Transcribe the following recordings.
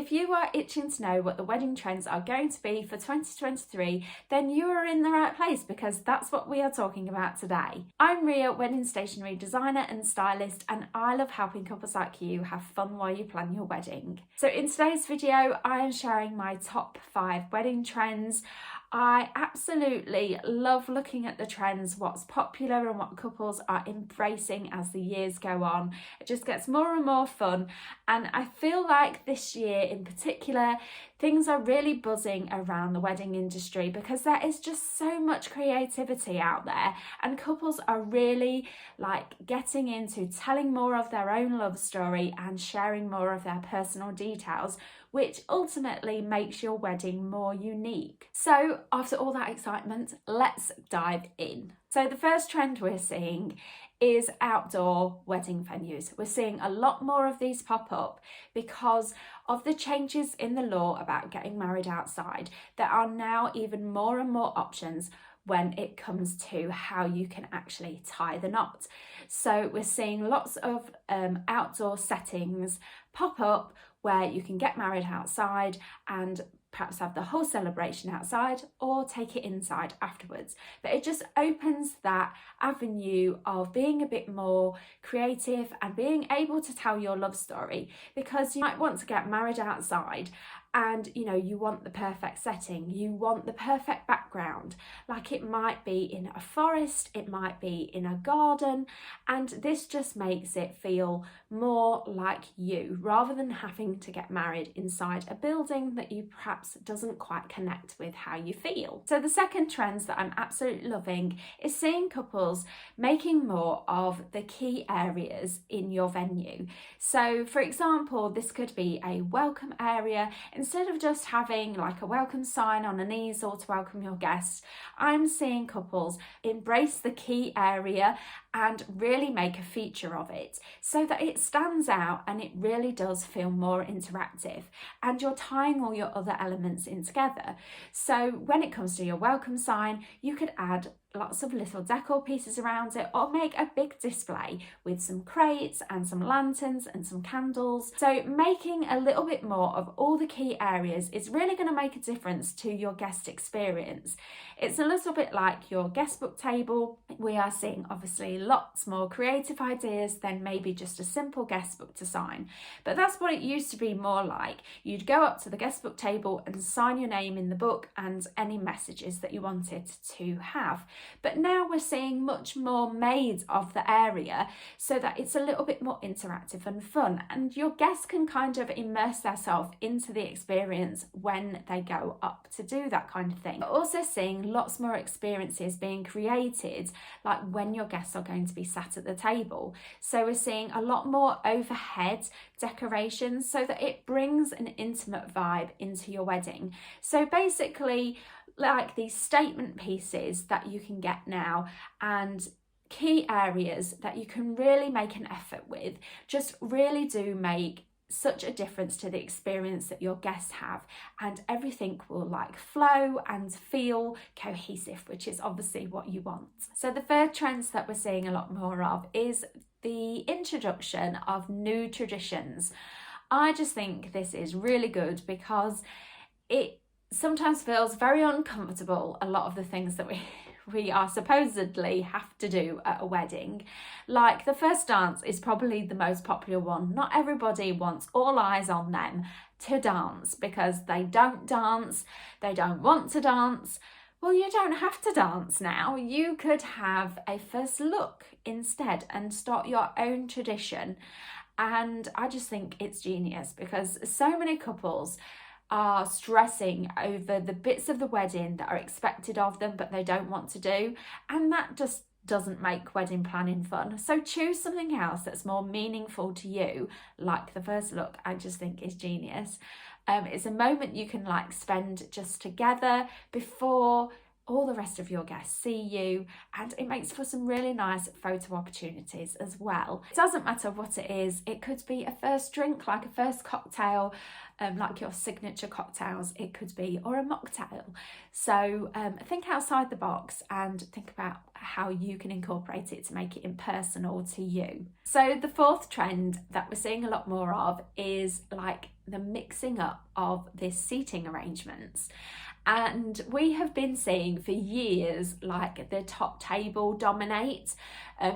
if you are itching to know what the wedding trends are going to be for 2023, then you are in the right place, because that's what we are talking about today. I'm Ria, wedding stationery designer and stylist, and I love helping couples like you have fun while you plan your wedding. So in today's video, I am sharing my top 5 wedding trends. I absolutely love looking at the trends, what's popular and what couples are embracing as the years go on. It just gets more and more fun, and I feel like this year in particular, things are really buzzing around the wedding industry because there is just so much creativity out there, and couples are really getting into telling more of their own love story and sharing more of their personal details, which ultimately makes your wedding more unique. So after all that excitement, let's dive in. So the first trend we're seeing is outdoor wedding venues. We're seeing a lot more of these pop up because of the changes in the law about getting married outside. There are now even more and more options when it comes to how you can actually tie the knot. So we're seeing lots of outdoor settings pop up where you can get married outside and perhaps have the whole celebration outside or take it inside afterwards. But it just opens that avenue of being a bit more creative and being able to tell your love story, because you might want to get married outside and you want the perfect setting, you want the perfect background, like it might be in a forest, it might be in a garden, and this just makes it feel more like you, rather than having to get married inside a building that you perhaps doesn't quite connect with how you feel. So the second trend that I'm absolutely loving is seeing couples making more of the key areas in your venue. So for example, this could be a welcome area. Instead of just having a welcome sign on an easel to welcome your guests, I'm seeing couples embrace the key area and really make a feature of it so that it stands out and it really does feel more interactive, and you're tying all your other elements in together. So when it comes to your welcome sign, you could add lots of little decor pieces around it, or make a big display with some crates and some lanterns and some candles. So making a little bit more of all the key areas is really going to make a difference to your guest experience. It's a little bit like your guest book table. We are seeing obviously lots more creative ideas than maybe just a simple guest book to sign, but that's what it used to be more like. You'd go up to the guest book table and sign your name in the book and any messages that you wanted to have. But now we're seeing much more made of the area so that it's a little bit more interactive and fun, and your guests can kind of immerse themselves into the experience when they go up to do that kind of thing. We're also seeing lots more experiences being created, like when your guests are going to be sat at the table. So we're seeing a lot more overhead decorations so that it brings an intimate vibe into your wedding. So basically, like these statement pieces that you can get now, and key areas that you can really make an effort with, just really do make such a difference to the experience that your guests have, and everything will flow and feel cohesive, which is obviously what you want. So the third trends that we're seeing a lot more of is the introduction of new traditions. I just think this is really good because it sometimes feels very uncomfortable, a lot of the things that we are supposedly have to do at a wedding. Like the first dance is probably the most popular one. Not everybody wants all eyes on them to dance because they don't dance, they don't want to dance. Well, you don't have to dance now. You could have a first look instead and start your own tradition. And I just think it's genius because so many couples are stressing over the bits of the wedding that are expected of them but they don't want to do, and that just doesn't make wedding planning fun. So choose something else that's more meaningful to you, like the first look. I just think is genius. It's a moment you can spend just together before all the rest of your guests see you, and it makes for some really nice photo opportunities as well. It doesn't matter what it is. It could be a first drink, like a first cocktail, like your signature cocktails, it could be, or a mocktail. So think outside the box and think about how you can incorporate it to make it impersonal to you. So the fourth trend that we're seeing a lot more of is the mixing up of this seating arrangements. And we have been seeing for years like the top table dominate,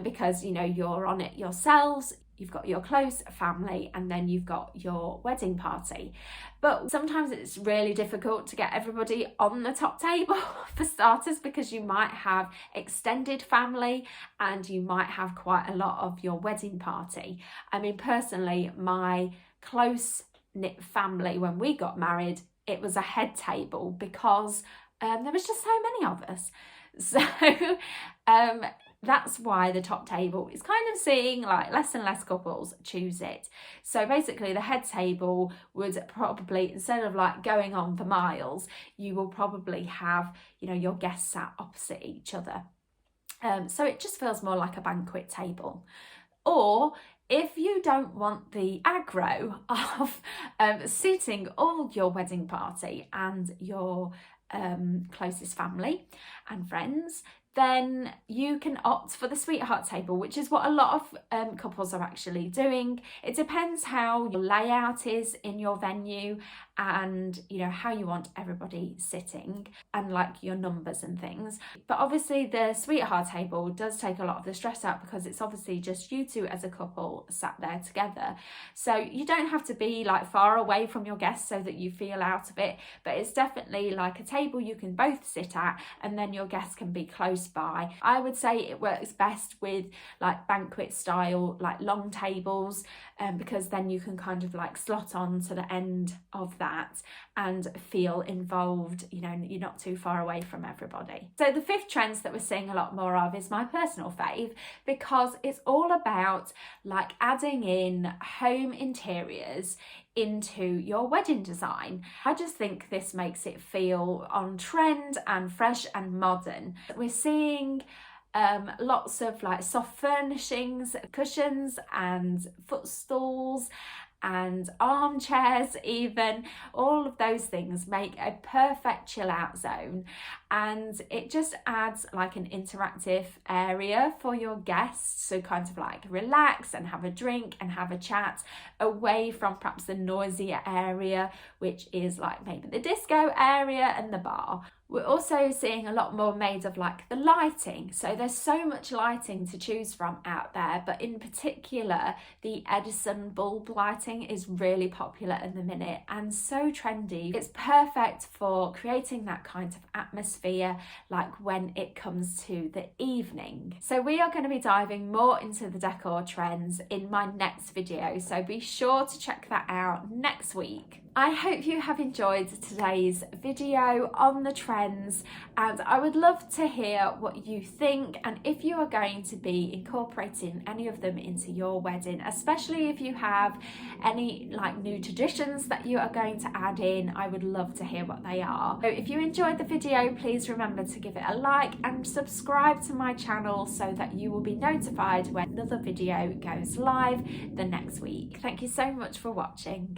because, you know, you're on it yourselves, you've got your close family, and then you've got your wedding party. But sometimes it's really difficult to get everybody on the top table for starters, because you might have extended family and you might have quite a lot of your wedding party. I mean, personally, my close knit family, when we got married, it was a head table because there was just so many of us. So that's why the top table is kind of seeing like less and less couples choose it. So basically the head table would probably, instead of like going on for miles, you will probably have, you know, your guests sat opposite each other. So it just feels more like a banquet table. Or if you don't want the aggro of seating all your wedding party and your closest family and friends, then you can opt for the sweetheart table, which is what a lot of couples are actually doing. It depends how your layout is in your venue and, you know, how you want everybody sitting and like your numbers and things. But obviously the sweetheart table does take a lot of the stress out, because it's obviously just you two as a couple sat there together. So you don't have to be like far away from your guests so that you feel out of it, but it's definitely like a table you can both sit at, and then your guests can be close by. I would say it works best with like banquet style, like long tables, because then you can kind of like slot on to the end of that and feel involved, you know, you're not too far away from everybody. So the fifth trend that we're seeing a lot more of is my personal fave, because it's all about like adding in home interiors into your wedding design. I just think this makes it feel on trend and fresh and modern. We're seeing lots of like soft furnishings, cushions and footstools and armchairs even. All of those things make a perfect chill out zone, and it just adds like an interactive area for your guests to kind of like relax and have a drink and have a chat away from perhaps the noisier area, which is like maybe the disco area and the bar. We're also seeing a lot more made of like the lighting. So there's so much lighting to choose from out there, but in particular, the Edison bulb lighting is really popular in the minute and so trendy. It's perfect for creating that kind of atmosphere, like when it comes to the evening. So we are going to be diving more into the decor trends in my next video. So be sure to check that out next week. I hope you have enjoyed today's video on the trends, and I would love to hear what you think and if you are going to be incorporating any of them into your wedding, especially if you have any like new traditions that you are going to add in. I would love to hear what they are. So if you enjoyed the video, please remember to give it a like and subscribe to my channel so that you will be notified when another video goes live the next week. Thank you so much for watching.